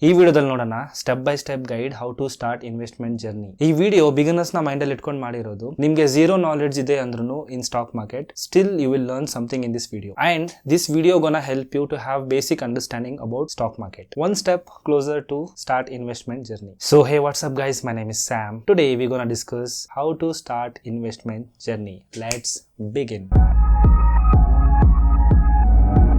ಈ ವಿಡಿಯೋದಲ್ಲಿ ನೋಡೋಣ step by step guide how to start investment journey. ಈ ವಿಡಿಯೋ ಬಿಗಿನರ್ಸ್ ನ ಮೈಂಡ್ ಅಲ್ಲಿ ಇಟ್ಕೊಂಡು ಮಾಡಿರೋದು. ನಿಮಗೆ ಝೀರೋ ನಾಲೆಡ್ಜ್ ಇದೆ ಅಂದ್ರೂ in stock market, still you will learn something in this video. And this video gonna help you to have basic understanding about stock market. One step closer to start investment journey. So hey, what's up guys, my name is Sam. Today we're gonna discuss how to start investment journey. Let's begin.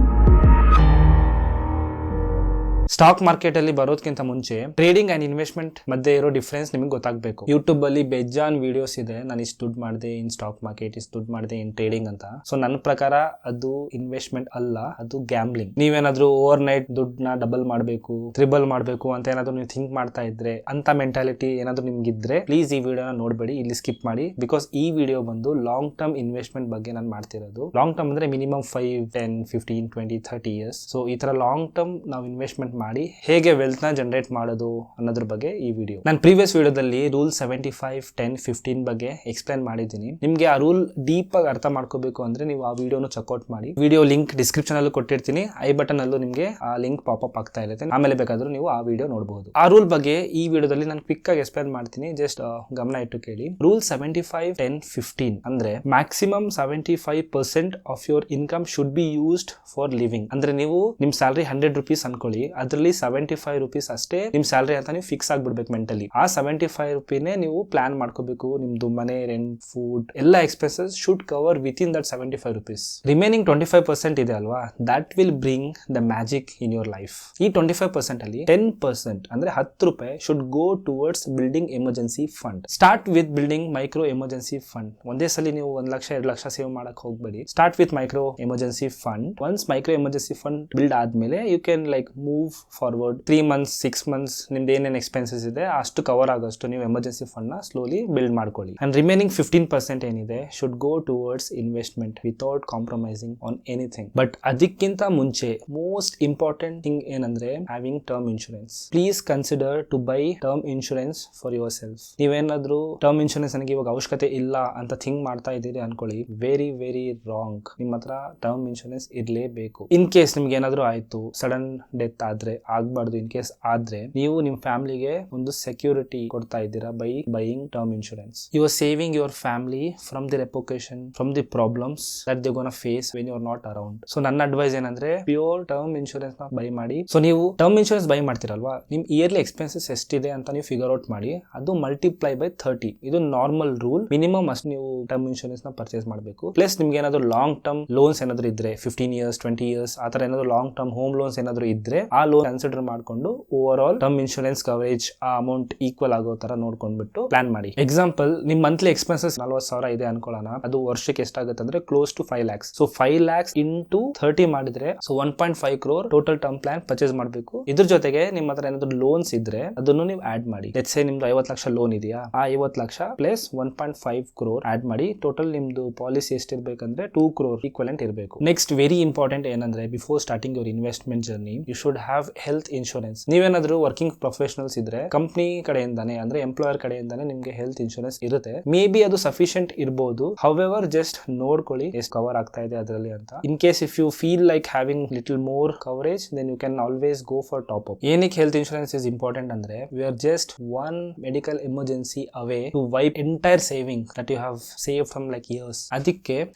Stock market ಅಲ್ಲಿ ಬರೋದಕ್ಕಿಂತ ಮುಂಚೆ trading and investment ಮಧ್ಯೆ ಇರೋ difference ನಿಮಗೆ ಗೊತ್ತಾಗಬೇಕು. YouTube ಅಲ್ಲಿ ಬೇಜಾನ್ videos ಇದೆ, ನಾನು ಇಷ್ಟು ದುಡ್ಡು ಮಾಡಿದೆ ಇನ್ ಸ್ಟಾಕ್ ಮಾರ್ಕೆಟ್, ಇಷ್ಟು ದುಡ್ಡು ಮಾಡಿದೆ ಇನ್ ಟ್ರೇಡಿಂಗ್ ಅಂತ. ಸೊ ನನ್ನ ಪ್ರಕಾರ ಅದು ಇನ್ವೆಸ್ಟ್ಮೆಂಟ್ ಅಲ್ಲ, ಅದು ಗ್ಯಾಂಬ್ಲಿಂಗ್. ನೀವೇನಾದ್ರೂ ಓವರ್ ನೈಟ್ ದುಡ್ಡನ್ನ ಡಬಲ್ ಮಾಡಬೇಕು, ತ್ರಿಬಲ್ ಮಾಡಬೇಕು ಅಂತ ಏನಾದ್ರು ನೀವು ಥಿಂಕ್ ಮಾಡ್ತಾ ಇದ್ರೆ, ಅಂತ ಮೆಂಟಾಲಿಟಿ ಏನಾದ್ರು ನಿಮ್ಗಿದ್ರೆ ಪ್ಲೀಸ್ ಈ ವಿಡಿಯೋನ ನೋಡಬೇಡಿ, ಇಲ್ಲಿ ಸ್ಕಿಪ್ ಮಾಡಿ. ಬಿಕಾಸ್ ಈ ವಿಡಿಯೋ ಬಂದು ಲಾಂಗ್ ಟರ್ಮ್ ಇನ್ವೆಸ್ಟ್ಮೆಂಟ್ ಬಗ್ಗೆ ನಾನು ಮಾಡ್ತಿರೋದು. ಲಾಂಗ್ ಟರ್ಮ್ ಅಂದ್ರೆ ಮಿನಿಮಮ್ 5, 10, 15, 20, 30 ಇಯರ್ಸ್. ಸೊ ಈ ತರ ಲಾಂಗ್ ಟರ್ಮ್ ನಾವು ಇನ್ವೆಸ್ಟ್ಮೆಂಟ್ ಮಾಡಿ ಹೇಗೆ ವೆಲ್ತ್ ನ ಜನರೇಟ್ ಮಾಡೋದು ಅನ್ನೋದ್ರ ಬಗ್ಗೆ ಈ ವಿಡಿಯೋ. ನಾನು ಪ್ರೀವಿಯಸ್ ವಿಡಿಯೋದಲ್ಲಿ ರೂಲ್ 75, 10, 15 ಬಗ್ಗೆ ಎಕ್ಸ್ಪ್ಲೈನ್ ಮಾಡಿದ್ದೀನಿ. ನಿಮ್ಗೆ ಆ ರೂಲ್ ಡೀಪ್ ಆಗಿ ಅರ್ಥ ಮಾಡ್ಕೋಬೇಕು ಅಂದ್ರೆ ನೀವು ಆ ವಿಡಿಯೋನು ಚೆಕ್ಔಟ್ ಮಾಡಿ. ವಿಡಿಯೋ ಲಿಂಕ್ ಡಿಸ್ಕ್ರಿಪ್ಷನ್ ಅಲ್ಲೂ ಕೊಟ್ಟಿರ್ತೀನಿ, ಐ ಬಟನ್ ಅಲ್ಲೂ ನಿಮ್ಗೆ ಆ ಲಿಂಕ್ ಪಾಪಪ್ ಆಗ್ತಾ ಇರುತ್ತೆ. ಆಮೇಲೆ ಬೇಕಾದ್ರೂ ನೀವು ಆ ವಿಡಿಯೋ ನೋಡಬಹುದು. ಆ ರೂಲ್ ಬಗ್ಗೆ ಈ ವಿಡಿಯೋದಲ್ಲಿ ನಾನು ಕ್ವಿಕ್ ಆಗಿ ಎಕ್ಸ್ಪ್ಲೈನ್ ಮಾಡ್ತೀನಿ, ಜಸ್ಟ್ ಗಮನ ಇಟ್ಟು ಕೇಳಿ. ರೂಲ್ 75, 10, 15 ಅಂದ್ರೆ maximum 75% of your income should be used for living. ಅಂದ್ರೆ ನೀವು ನಿಮ್ ಸ್ಯಾಲರಿ 100 rupees ಅನ್ಕೊಳ್ಳಿ, ಅದರಲ್ಲಿ 75 rupees ಅಷ್ಟೇ ನಿಮ್ ಸ್ಯಾಲರಿ ಅಂತ ನೀವು ಫಿಕ್ಸ್ ಆಗ್ಬಿಡ್ಬೇಕು ಮೆಂಟಲಿ. ಆ 75 ರೂಪಿನೇ ನೀವು ಪ್ಲಾನ್ ಮಾಡ್ಕೋಬೇಕು. ನಿಮ್ದು ಮನೆ, ರೆಂಟ್, ಫುಡ್ ಎಲ್ಲ expenses should cover with in that 75 rupees. Remaining 25% ಇದೆ ಅಲ್ವಾ, that will bring the magic in your life. ಈ 25% ಅಲ್ಲಿ 10% ಅಂದ್ರೆ 10 ರೂಪಾಯಿ should go towards building emergency fund. Start with building micro emergency fund. ಒಂದೇ ಸಲ ನೀವು 1 ಲಕ್ಷ 2 ಲಕ್ಷ ಸೇವ್ ಮಾಡಕ್ ಹೋಗ್ಬೇಡಿ. Start with micro emergency fund. Once micro emergency fund build ಆದ್ಮೇಲೆ you can like move forward 3 months 6 months ನಿಮ್ದು ಏನೇನು ಎಕ್ಸ್ಪೆನ್ಸಸ್ ಇದೆ ಅಷ್ಟು ಕವರ್ ಆಗೋಷ್ಟು ನೀವು ಎಮರ್ಜೆನ್ಸಿ ಫಂಡ್ ನ ಸ್ಲೋಲಿ ಬಿಲ್ಡ್ ಮಾಡ್ಕೊಳ್ಳಿ. ಅಂಡ್ ರಿಮೈನಿಂಗ್ 15% ಏನಿದೆ should go towards investment without compromising on anything. But ಅದಕ್ಕಿಂತ ಮುಂಚೆ ಮೋಸ್ಟ್ ಇಂಪಾರ್ಟೆಂಟ್ ಥಿಂಗ್ ಏನಂದ್ರೆ having term insurance. Please consider to buy term insurance for yourself. ನೀವೇನಾದ್ರೂ term insurance ನನಗೆ ಇವಾಗ ಅವಶ್ಯಕತೆ ಇಲ್ಲ ಅಂತ ಥಿಂಕ್ ಮಾಡ್ತಾ ಇದ್ದೀರಿ ಅನ್ಕೊಳ್ಳಿ, ವೆರಿ ವೆರಿ ರಾಂಗ್. ನಿಮ್ಮ ಹತ್ರ ಟರ್ಮ್ ಇನ್ಶೂರೆನ್ಸ್ ಇರಲೇಬೇಕು. ಇನ್ ಕೇಸ್ ನಿಮ್ಗೆ ಏನಾದ್ರೂ ಆಯ್ತು, ಸಡನ್ ಡೆತ್ ಆದ್ರೆ, ಆಗ್ಬಾರ್ದು, ಇನ್ ಕೇಸ್ ಆದ್ರೆ ನೀವು ನಿಮ್ ಫ್ಯಾಮಿಲಿಗೆ ಒಂದು ಸೆಕ್ಯೂರಿಟಿ ಕೊಡ್ತಾ ಇದ್ದೀರಾ by buying term insurance. You are saving your family from the revocation, from the problems that they gonna face when you are not around. So ನನ್ನ ಅಡ್ವೈಸ್ ಏನಂದ್ರೆ ಪ್ಯೂರ್ ಟರ್ಮ್ ಇನ್ಶೂರೆನ್ಸ್ ನ ಬೈ ಮಾಡಿ. So ನೀವು term insurance buy ಮಾಡ್ತಿರಲ್ವಾ, ನಿಮ್ yearly expenses ಎಷ್ಟಿದೆ ಅಂತ ನೀವು ಫಿಗರ್ ಔಟ್ ಮಾಡಿ, ಅದು ಮಲ್ಟಿಪ್ಲೈ ಬೈ 30. ಇದು ನಾರ್ಮಲ್ ರೂಲ್. ಮಿನಿಮಮ್ ಅಷ್ಟು ನೀವು ಟರ್ಮ್ ಇನ್ಶೂರೆನ್ಸ್ ನ ಪರ್ಚೇಸ್ ಮಾಡಬೇಕು. ಪ್ಲಸ್ ನಿಮ್ಗೆ ಏನಾದ್ರು ಲಾಂಗ್ ಟರ್ಮ್ ಲೋನ್ಸ್ ಏನಾದ್ರು ಇದ್ರೆ 15 years 20 years ಆ ತರ ಏನಾದ್ರು ಲಾಂಗ್ ಟರ್ಮ್ ಹೋಮ್ ಲೋನ್ಸ್ ಏನಾದ್ರು ಇದ್ರೆ ಆ ಲೋನ್ ಕನ್ಸಿಡರ್ ಮಾಡ್ಕೊಂಡು overall term insurance coverage ಆ ಅಮೌಂಟ್ ಈಕ್ವಲ್ ಆಗೋ ತರ ನೋಡ್ಕೊಂಡ್ಬಿಟ್ಟು ಪ್ಲಾನ್ ಮಾಡಿ. ಎಕ್ಸಾಂಪಲ್, ನಿಮ್ ಮಂತ್ಲಿ ಎಕ್ಸ್ಪೆನ್ಸಸ್ 40,000 ಇದೆ ಅನ್ಕೊಳ್ಳೋಣ, ಅದು ವರ್ಷಕ್ಕೆ ಎಷ್ಟಾಗುತ್ತೆ ಅಂದ್ರೆ close to 5 lakhs. So 5 lakhs into 30 ಮಾಡಿದ್ರೆ so 1.5 crore total term plan purchase ಮಾಡಬೇಕು. ಇದ್ರ ಜೊತೆಗೆ ನಿಮ್ಮ ಹತ್ರ ಏನಾದ್ರು ಲೋನ್ಸ್ ಇದ್ರೆ ಅದನ್ನು ನೀವು ಆಡ್ ಮಾಡಿ. ಲೆಟ್ಸ್ ಸೇ ನಿಮ್ದು 50 ಲಕ್ಷ ಲೋನ್ ಇದೆಯಾ, ಆ 50 ಲಕ್ಷ ಪ್ಲಸ್ 1.5 crore ಆಡ್ ಮಾಡಿ. ಟೋಟಲ್ ನಿಮ್ದು ಪಾಲಿಸಿ ಎಷ್ಟಿರ್ಬೇಕಂದ್ರೆ 2 crore ಈಕ್ವಲೆಂಟ್ ಇರಬೇಕು. ನೆಕ್ಸ್ಟ್ ವೆರಿ ಇಂಪಾರ್ಟೆಂಟ್ ಏನಂದ್ರೆ before starting your investment journey you should have health insurance. ನೀವೇನಾದ್ರೂ ವರ್ಕಿಂಗ್ ಪ್ರೊಫೆಷನಲ್ಸ್ ಇದ್ರೆ ಕಂಪನಿ ಕಡೆಯಿಂದಾನೆ ಅಂದ್ರೆ ಎಂಪ್ಲಾಯರ್ ಕಡೆಯಿಂದಾನೆ ನಿಮ್ಗೆ ಹೆಲ್ತ್ ಇನ್ಶೂರೆನ್ಸ್ ಇರುತ್ತೆ. ಮೇ ಬಿ ಅದು ಸಫಿಶಿಯಂಟ್ ಇರಬಹುದು. ಹೌಎವರ್ ಜಸ್ಟ್ ನೋಡ್ಕೊಳ್ಳಿ ಎಷ್ಟು ಕವರ್ ಆಗ್ತಾ ಇದೆ ಅದರಲ್ಲಿ ಅಂತ. In case if you feel like having little more coverage then you can always go for top up. ಏನಕ್ಕೆ ಹೆಲ್ತ್ ಇನ್ಶೂರೆನ್ಸ್ ಇಸ್ ಇಂಪಾರ್ಟೆಂಟ್ ಅಂದ್ರೆ we are just one medical emergency away to wipe entire saving that you have save from like years. ಅದಕ್ಕೆ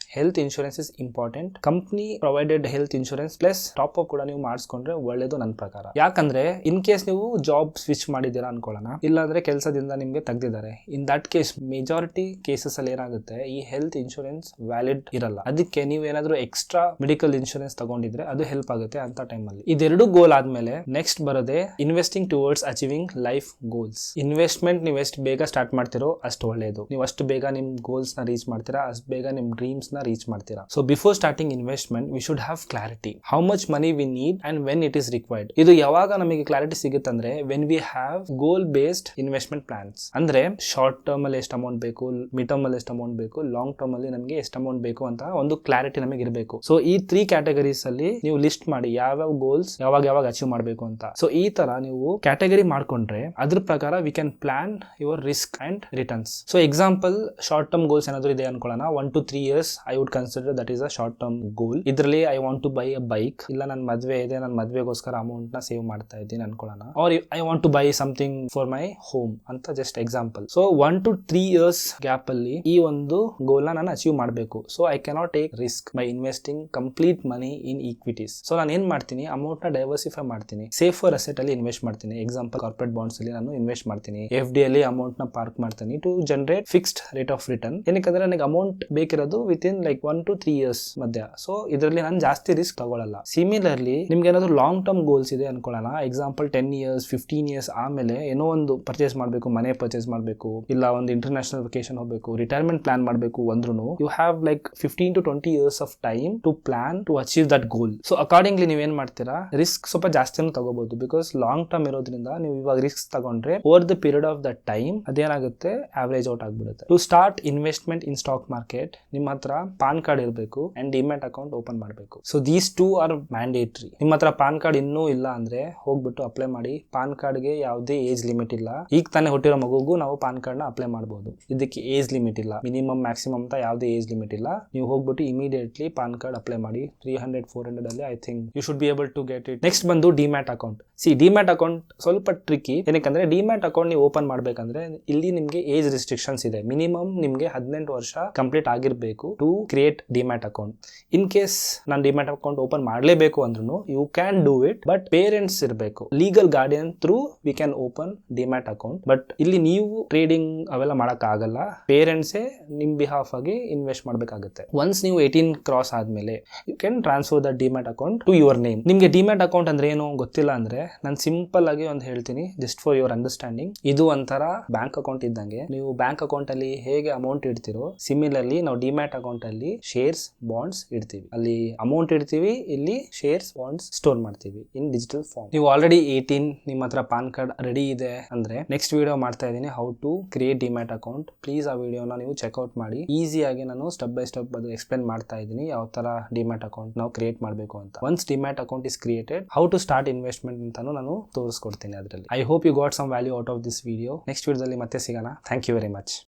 health insurance is important. Company provided health insurance plus top up ಕೂಡ ನೀವು ಮಾಡಿಸ್ಕೊಂಡ್ರೆ ಒಳ್ಳೇದು ನನ್ನ ಪ್ರಕಾರ. ಯಾಕಂದ್ರೆ in case ನೀವು job switch ಮಾಡಿದ್ದೀರಾ ಅನ್ಕೊಳ್ಳೋಣ, ಇಲ್ಲಾಂದ್ರೆ ಕೆಲಸದಿಂದ ನಿಮ್ಗೆ ತೆಗ್ದಿದ್ದಾರೆ, in that case majority cases ಅಲ್ಲಿ ಏನಾಗುತ್ತೆ ಈ ಹೆಲ್ತ್ ಇನ್ಶೂರೆನ್ಸ್ ವ್ಯಾಲಿಡ್ ಇರಲ್ಲ. ಅದಕ್ಕೆ ನೀವು ಏನಾದ್ರೂ ಎಕ್ಸ್ಟ್ರಾ ಮೆಡಿಕಲ್ ಇನ್ಶೂರೆನ್ಸ್ ತಗೊಂಡಿದ್ರೆ ಅದು ಹೆಲ್ಪ್ ಆಗುತ್ತೆ ಅಂತ ಟೈಮ್ ಅಲ್ಲಿ. ಇದೆರಡು ಗೋಲ್ ಆದ್ಮೇಲೆ ನೆಕ್ಸ್ಟ್ ಬರೋದೇ investing towards achieving life goals. Investment ನೀವು ಎಷ್ಟು ಬೇಗ ಸ್ಟಾರ್ಟ್ ಮಾಡ್ತಿರೋ ಅಷ್ಟು ಒಳ್ಳೆಯದು. ನೀವು ಅಷ್ಟು ಬೇಗ ನಿಮ್ ಗೋಲ್ಸ್ ನ ರೀಚ್ ಮಾಡ್ತೀರಾ, ಅಷ್ಟು ಬೇಗ ನಿಮ್ ಡ್ರೀಮ್ಸ್ ನ ರೀಚ್ ಮಾಡ್ತೀರಾ. So before starting investment we should have clarity how much money we need and when it is required. ಇದು ಯಾವಾಗ ನಮಗೆ ಕ್ಲಾರಿಟಿ ಸಿಗುತ್ತೆ ಅಂದ್ರೆ when we have goal based investment plans. ಅಂದ್ರೆ ಶಾರ್ಟ್ ಟರ್ಮ್ ಅಲ್ಲಿ ಎಷ್ಟು ಅಮೌಂಟ್ ಬೇಕು, ಮಿಡ್ ಟರ್ಮ್ ಅಲ್ಲಿ ಎಷ್ಟು ಅಮೌಂಟ್ ಬೇಕು, ಲಾಂಗ್ ಟರ್ಮ್ ಅಲ್ಲಿ ನಮಗೆ ಎಷ್ಟು ಅಮೌಂಟ್ ಬೇಕು ಅಂತ ಒಂದು ಕ್ಲಾರಿಟಿ ನಮಗೆ ಇರಬೇಕು. ಸೊ ಈ 3 ಕ್ಯಾಟಗರೀಸ್ ಅಲ್ಲಿ ನೀವು ಲಿಸ್ಟ್ ಮಾಡಿ ಯಾವ ಗೋಲ್ಸ್ ಯಾವಾಗ ಅಚೀವ್ ಮಾಡಬೇಕು ಅಂತ. ಸೊ ಈ ತರ ನೀವು ಕ್ಯಾಟಗರಿ ಮಾಡ್ಕೊಂಡ್ರೆ ಅದ್ರ ಪ್ರಕಾರ we can plan your risk and returns. So example, short term goals ಏನಾದ್ರು ಇದೆ ಅನ್ಕೊಳ್ಳೋಣ, 1 to 3 years I would consider that is a short term goal. ಇದರಲ್ಲಿ I want to buy a bike, ಇಲ್ಲ ನನ್ನ ಮದ್ವೆ ಇದೆ, ನನ್ನ ಮದ್ವೆಗೋಸ್ಕರ ಅಮೌಂಟ್ ಅಮೌಂಟ್ ನ ಸೇವ್ ಮಾಡ್ತಾ ಇದ್ದೀನಿ ಅನ್ಕೊಳ್ಳೋಣ, or I want to buy something for my home ಅಂತ just example. So 1 to 3 years gap ಅಲ್ಲಿ ಈ ಒಂದು ಗೋಲ್ ನಾನು ಅಚೀವ್ ಮಾಡಬೇಕು. So I cannot take risk by investing complete money in equities. So ನಾನು ಏನ್ ಮಾಡ್ತೀನಿ, ಅಮೌಂಟ್ ನ ಡೈವರ್ಸಿಫೈ ಮಾಡ್ತೀನಿ, ಸೇಫರ್ ಅಸೆಟ್ ಅಲ್ಲಿ ಇನ್ವೆಸ್ಟ್ ಮಾಡ್ತೀನಿ. ಎಕ್ಸಾಂಪಲ್ ಕಾರ್ಪೊರೇಟ್ ಬಾಂಡ್ಸ್ ಅಲ್ಲಿ ನಾನು ಇನ್ವೆಸ್ಟ್ ಮಾಡ್ತೀನಿ, FD ಅಲ್ಲಿ ಅಮೌಂಟ್ ನ ಪಾರ್ಕ್ ಮಾಡ್ತೀನಿ to generate fixed rate of return. ಏನಕ್ಕೆ ನನಗೆ ಅಮೌಂಟ್ ಬೇಕಿರೋದು within like 1 to 3 years ಮಧ್ಯ. ಸೊ ಇದರಲ್ಲಿ ನಾನು ಜಾಸ್ತಿ ರಿಸ್ಕ್ ತಗೊಳ್ಳಲ್ಲ. ಸಿಮಿಲರ್ಲಿ ನಿಮ್ಗೆ ಏನಾದ್ರು ಲಾಂಗ್ ಟರ್ಮ್ ಗೋಲ್ಸ್ ಇದೆ ಅನ್ಕೊಳ್ಳೋಣ, ಎಕ್ಸಾಂಪಲ್ 10 years 15 years ಆಮೇಲೆ ಏನೋ ಒಂದು ಪರ್ಚೇಸ್ ಮಾಡಬೇಕು, ಮನೆ ಪರ್ಚೇಸ್ ಮಾಡಬೇಕು, ಇಲ್ಲ ಒಂದು ಇಂಟರ್ನ್ಯಾಷನಲ್ ವೆಕೇಶನ್ ಹೋಗಬೇಕು, ರಿಟೈರ್ಮೆಂಟ್ ಪ್ಲಾನ್ ಮಾಡಬೇಕು ಅಂದ್ರೂ you have like 15 to 20 years of time to plan to achieve that goal. So accordingly ನೀವೇನ್ ಮಾಡ್ತೀರಾ, ರಿಸ್ಕ್ ಸ್ವಲ್ಪ ಜಾಸ್ತಿನೂ ತಗೋಬಹುದು. ಬಿಕಾಸ್ ಲಾಂಗ್ ಟರ್ಮ್ ಇರೋದ್ರಿಂದ ನೀವು ಇವಾಗ ರಿಸ್ಕ್ ತಗೊಂಡ್ರೆ over the period of that time ಅದೇನಾಗುತ್ತೆ, ಆವರೇಜ್ ಔಟ್ ಆಗ್ಬಿಡುತ್ತೆ. To start investment in stock market ನಿಮ್ಮ ಹತ್ರ ಪಾನ್ ಕಾರ್ಡ್ ಇರಬೇಕು ಅಂಡ್ ಡಿಮ್ಯಾಟ್ ಅಕೌಂಟ್ ಓಪನ್ ಮಾಡಬೇಕು. So these two are mandatory. ನಿಮ್ಮ ಹತ್ರ ಪಾನ್ ಕಾರ್ಡ್ ಇನ್ನೂ ಇಲ್ಲ ಅಂದ್ರೆ ಹೋಗ್ಬಿಟ್ಟು ಅಪ್ಲೈ ಮಾಡಿ. ಪಾನ್ ಕಾರ್ಡ್ಗೆ ಯಾವುದೇ ಏಜ್ ಲಿಮಿಟ್ ಇಲ್ಲ. ಈಗ ತಾನೇ ಹುಟ್ಟಿರೋ ಮಗುಗೂ ನಾವು ಪಾನ್ ಕಾರ್ಡ್ ನ ಅಪ್ಲೈ ಮಾಡಬಹುದು. ಇದಕ್ಕೆ ಏಜ್ ಲಿಮಿಟ್ ಇಲ್ಲ, ಮಿನಿಮಮ್ ಮ್ಯಾಕ್ಸಿಮಮ್ ಅಂತ ಯಾವುದೇ ಏಜ್ ಲಿಮಿಟ್ ಇಲ್ಲ. ನೀವು ಹೋಗ್ಬಿಟ್ಟು ಇಮಿಡಿಯೇಟ್ಲಿ ಪಾನ್ ಕಾರ್ಡ್ ಅಪ್ಲೈ ಮಾಡಿ. 300-400 ಅಲ್ಲಿ I think you should be able to get it. Next ಬಂದು ಡಿಮ್ಯಾಟ್ ಅಕೌಂಟ್. ಡಿಮ್ಯಾಟ್ ಅಕೌಂಟ್ ಸ್ವಲ್ಪ ಟ್ರಿಕಿ. ಏನಕ್ಕಂದ್ರೆ ಡಿಮ್ಯಾಟ್ ಅಕೌಂಟ್ ನೀವು ಓಪನ್ ಮಾಡ್ಬೇಕಂದ್ರೆ ಇಲ್ಲಿ ನಿಮ್ಗೆ ಏಜ್ ರಿಸ್ಟ್ರಿಕ್ಷನ್ಸ್ ಇದೆ. ಮಿನಿಮಮ್ ನಿಮ್ಗೆ 18 ವರ್ಷ ಕಂಪ್ಲೀಟ್ ಆಗಿರ್ಬೇಕು to create demat account. In case ನಾನು ಡಿಮ್ಯಾಟ್ ಅಕೌಂಟ್ ಓಪನ್ ಮಾಡಲೇಬೇಕು ಅಂದ್ರೂ you can do it, but parents ಇರಬೇಕು. Legal guardian through we can open demat account. But ಇಲ್ಲಿ ನೀವು ಟ್ರೇಡಿಂಗ್ ಅವೆಲ್ಲ ಮಾಡಕ್ ಆಗಲ್ಲ, ಪೇರೆಂಟ್ಸೇ ನಿಮ್ ಬಿಹಾಫ್ ಆಗಿ ಇನ್ವೆಸ್ಟ್ ಮಾಡ್ಬೇಕಾಗುತ್ತೆ. ಒನ್ಸ್ ನೀವು 18 ಕ್ರಾಸ್ ಆದ್ಮೇಲೆ you can transfer the demat account to your name. ನಿಮ್ಗೆ ಡಿಮ್ಯಾಟ್ ಅಕೌಂಟ್ ಅಂದ್ರೆ ಏನು ಗೊತ್ತಿಲ್ಲ ಅಂದ್ರೆ ನಾನು ಸಿಂಪಲ್ ಆಗಿ ಒಂದು ಹೇಳ್ತೀನಿ, ಜಸ್ಟ್ ಫಾರ್ ಯುವರ್ ಅಂಡರ್ಸ್ಟ್ಯಾಂಡಿಂಗ್. ಇದು ಒಂಥರ ಬ್ಯಾಂಕ್ ಅಕೌಂಟ್ ಇದ್ದಂಗೆ. ನೀವು ಬ್ಯಾಂಕ್ ಅಕೌಂಟ್ ಅಲ್ಲಿ ಹೇಗೆ ಅಮೌಂಟ್ ಇಡ್ತಿರೋ ಸಿಮಿಲರ್ಲಿ ನಾವು ಡಿಮ್ಯಾಟ್ ಅಕೌಂಟ್ ಅಲ್ಲಿ ಶೇರ್ಸ್ ಬಾಂಡ್ಸ್ ಇಡ್ತೀವಿ. ಅಲ್ಲಿ ಅಮೌಂಟ್ ಇಡ್ತೀವಿ, ಇಲ್ಲಿ ಶೇರ್ಸ್ ಬಾಂಡ್ಸ್ ಸ್ಟೋರ್ ಮಾಡ್ತೀವಿ ಇನ್ ಡಿಜಿಟಲ್ ಫಾರ್ಮ್. ನೀವು ಆಲ್ರೆಡಿ 18, ನಿಮ್ಮ ಹತ್ರ ಪಾನ್ ಕಾರ್ಡ್ ರೆಡಿ ಇದೆ ಅಂದ್ರೆ ನೆಕ್ಸ್ಟ್ ವಿಡಿಯೋ ಮಾಡ್ತಾ ಇದ್ದೀನಿ, how to create demat account. Please ಆ ವಿಡಿಯೋನ ನೀವು ಚೆಕ್ಔಟ್ ಮಾಡಿ. ಈಸಿಯಾಗಿ ನಾನು ಸ್ಟೆಪ್ ಬೈ ಸ್ಟೆಪ್ ಅದು ಎಕ್ಸ್ಪ್ಲೇನ್ ಮಾಡ್ತಾ ಇದ್ದೀನಿ, ಯಾವ ತರ ಡಿಮ್ಯಾಟ್ ಅಕೌಂಟ್ ನಾವು ಕ್ರಿಯೇಟ್ ಮಾಡಬೇಕು ಅಂತ. Once demat account is created, how to start investment ಅಂತಾನು ನಾನು ತೋರಿಸ್ಕೊಡ್ತೀನಿ ಅದರಲ್ಲಿ. I hope you got some value out of this video. Next ವಿಡಿಯೋದಲ್ಲಿ ಮತ್ತೆ ಸಿಗೋಣ. Thank you very much.